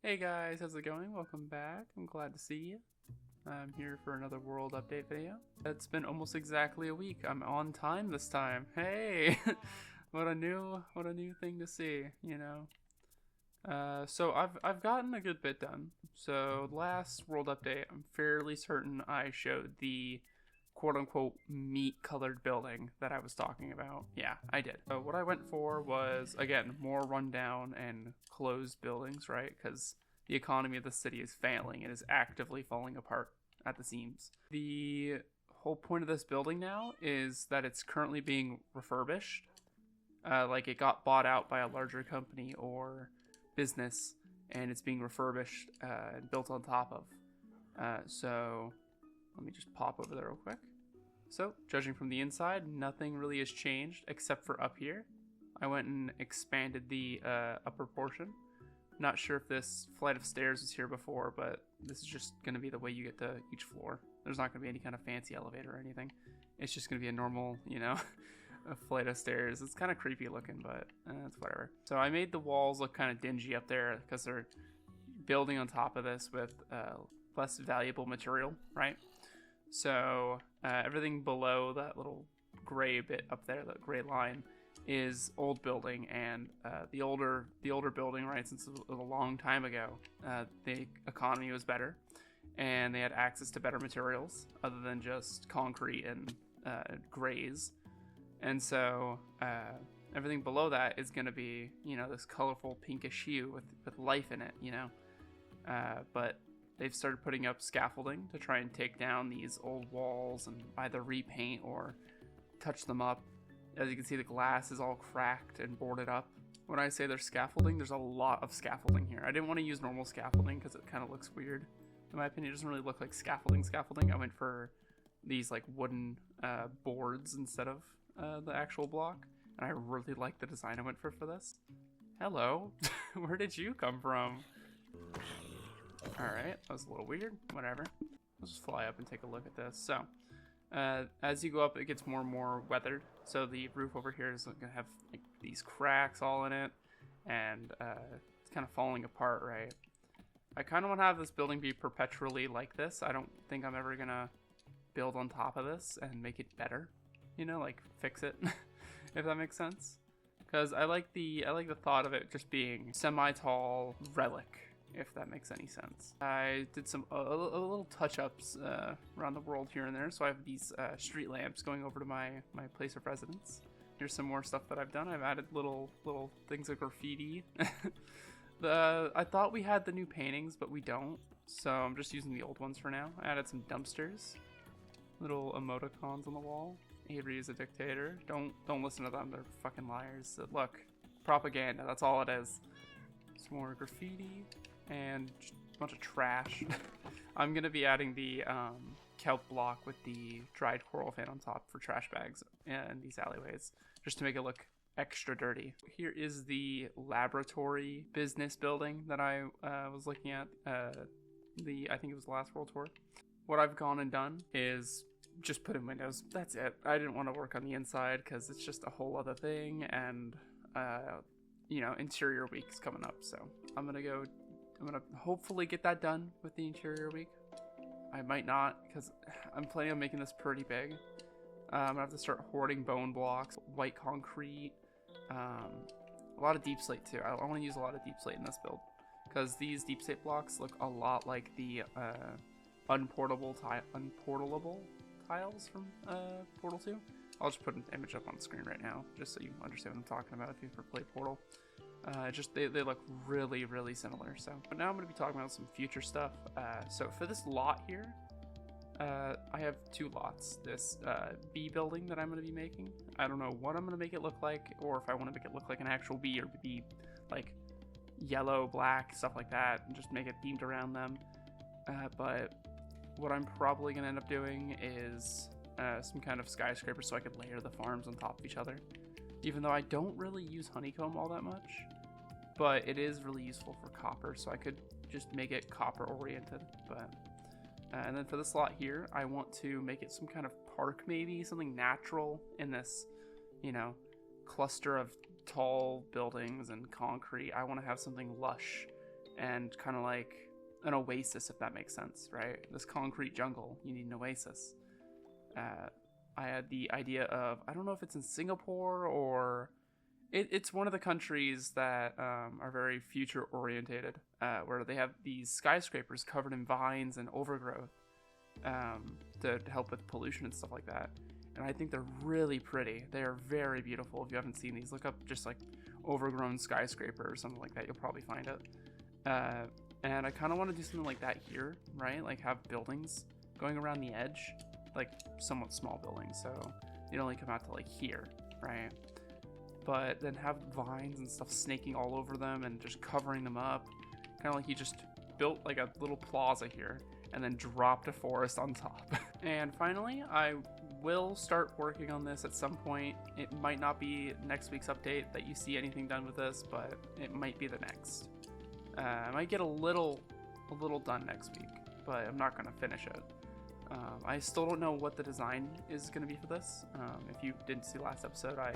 Hey guys, how's it going? Welcome back. I'm glad to see you. I'm here for another world update video. It's been almost exactly a week. I'm on time this time. Hey, what a new thing to see, you know. So I've gotten a good bit done. So last world update, I'm fairly certain I showed the quote unquote meat colored building that I was talking about. Yeah, I did. What I went for was, again, more rundown and closed buildings, right? Because the economy of the city is failing. It is actively falling apart at the seams. The whole point of this building now is that it's currently being refurbished. Like it got bought out by a larger company or business, and it's being refurbished and built on top of. So let me just pop over there real quick. So, judging from the inside, nothing really has changed except for up here. I went and expanded the upper portion. Not sure if this flight of stairs was here before, but this is just going to be the way you get to each floor. There's not going to be any kind of fancy elevator or anything. It's just going to be a normal, a flight of stairs. It's kind of creepy looking, but it's whatever. So I made the walls look kind of dingy up there because they're building on top of this with less valuable material, right? So everything below that little gray bit up there, that gray line, is old building, and the older building, right? Since it was a long time ago, the economy was better, and they had access to better materials other than just concrete and grays, and so everything below that is going to be, this colorful pinkish hue with life in it, but they've started putting up scaffolding to try and take down these old walls and either repaint or touch them up. As you can see, the glass is all cracked and boarded up. When I say there's scaffolding, there's a lot of scaffolding here. I didn't want to use normal scaffolding because it kind of looks weird. In my opinion, it doesn't really look like scaffolding. I went for these like wooden boards instead of the actual block. And I really like the design I went for this. Hello, where did you come from? Alright, that was a little weird. Whatever. Let's just fly up and take a look at this. So, as you go up, it gets more and more weathered. So the roof over here is going to have like, these cracks all in it. And it's kind of falling apart, right? I kind of want to have this building be perpetually like this. I don't think I'm ever going to build on top of this and make it better. Like fix it, if that makes sense. Because I like the thought of it just being semi-tall relic, if that makes any sense. I did some a little touch-ups around the world here and there. So I have these street lamps going over to my place of residence. Here's some more stuff that I've done. I've added little things of graffiti. I thought we had the new paintings, but we don't. So I'm just using the old ones for now. I added some dumpsters, little emoticons on the wall. Avery is a dictator. Don't listen to them. They're fucking liars. Look, propaganda. That's all it is. Some more graffiti and just a bunch of trash. I'm gonna be adding the kelp block with the dried coral fin on top for trash bags in these alleyways, just to make it look extra dirty. Here is the laboratory business building that I was looking at. I think it was the last world tour. What I've gone and done is just put in windows. That's it. I didn't want to work on the inside because it's just a whole other thing, and interior week's coming up, so I'm gonna hopefully get that done with the interior week. I might not, because I'm planning on making this pretty big. I'm gonna have to start hoarding bone blocks, white concrete, a lot of deep slate too. I want to use a lot of deep slate in this build, because these deep slate blocks look a lot like the unportable tiles from Portal 2. I'll just put an image up on the screen right now, just so you understand what I'm talking about if you've ever played Portal. They look really, really similar. So, but now I'm going to be talking about some future stuff. So for this lot here, I have two lots. This bee building that I'm going to be making. I don't know what I'm going to make it look like, or if I want to make it look like an actual bee, or be like yellow, black, stuff like that, and just make it themed around them. But what I'm probably going to end up doing is some kind of skyscraper so I could layer the farms on top of each other. Even though I don't really use honeycomb all that much, but it is really useful for copper, so I could just make it copper oriented. But and then for this lot here, I want to make it some kind of park, maybe something natural in this, cluster of tall buildings and concrete. I want to have something lush and kind of like an oasis, if that makes sense, right? This concrete jungle, you need an oasis. I had the idea of, I don't know if it's in Singapore or it's one of the countries that are very future orientated, where they have these skyscrapers covered in vines and overgrowth to help with pollution and stuff like that. And I think they're really pretty. They are very beautiful. If you haven't seen these, look up just like overgrown skyscraper or something like that. You'll probably find it. And I kind of want to do something like that here, right? Like have buildings going around the edge, like somewhat small buildings. So you only come out to like here, right? But then have vines and stuff snaking all over them and just covering them up. Kind of like you just built like a little plaza here and then dropped a forest on top. And finally, I will start working on this at some point. It might not be next week's update that you see anything done with this, but it might be the next. I might get a little done next week, but I'm not going to finish it. I still don't know what the design is going to be for this. If you didn't see last episode, I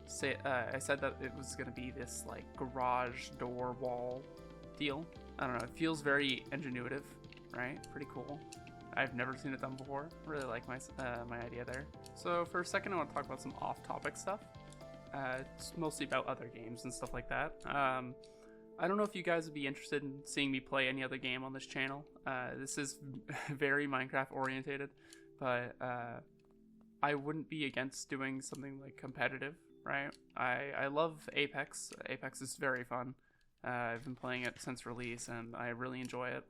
said that it was going to be this like garage door wall deal. I don't know, it feels very ingenuitive, right? Pretty cool. I've never seen it done before. Really like my idea there. So for a second, I want to talk about some off-topic stuff. It's mostly about other games and stuff like that. I don't know if you guys would be interested in seeing me play any other game on this channel. This is very Minecraft orientated, but I wouldn't be against doing something like competitive, right? I love Apex. Apex is very fun. I've been playing it since release and I really enjoy it.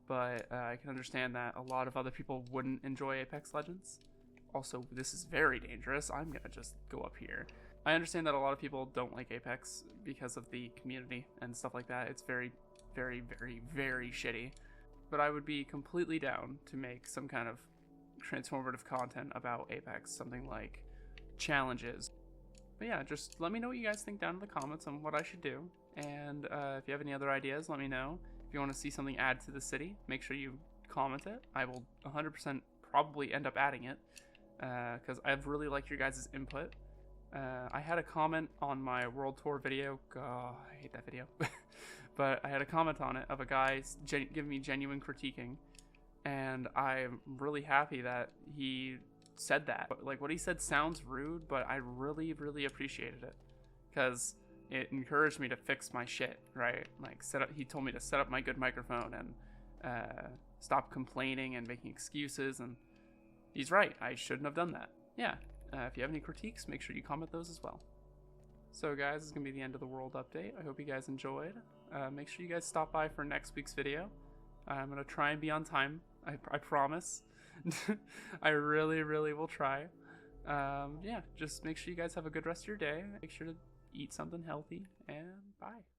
But I can understand that a lot of other people wouldn't enjoy Apex Legends. Also, this is very dangerous. I'm gonna just go up here. I understand that a lot of people don't like Apex because of the community and stuff like that. It's very, very, very, very shitty. But I would be completely down to make some kind of transformative content about Apex, something like challenges. But yeah, just let me know what you guys think down in the comments on what I should do. And if you have any other ideas, let me know. If you want to see something added to the city, make sure you comment it. I will 100% probably end up adding it because I've really liked your guys' input. I had a comment on my World Tour video. God, I hate that video. But I had a comment on it of a guy giving me genuine critiquing. And I'm really happy that he said that. Like, what he said sounds rude, but I really, really appreciated it. Because it encouraged me to fix my shit, right? Like, he told me to set up my good microphone and stop complaining and making excuses. And he's right. I shouldn't have done that. Yeah. If you have any critiques, make sure you comment those as well. So guys, this is going to be the end of the world update. I hope you guys enjoyed. Make sure you guys stop by for next week's video. I'm going to try and be on time. I promise. I really, really will try. Yeah, just make sure you guys have a good rest of your day. Make sure to eat something healthy, and bye.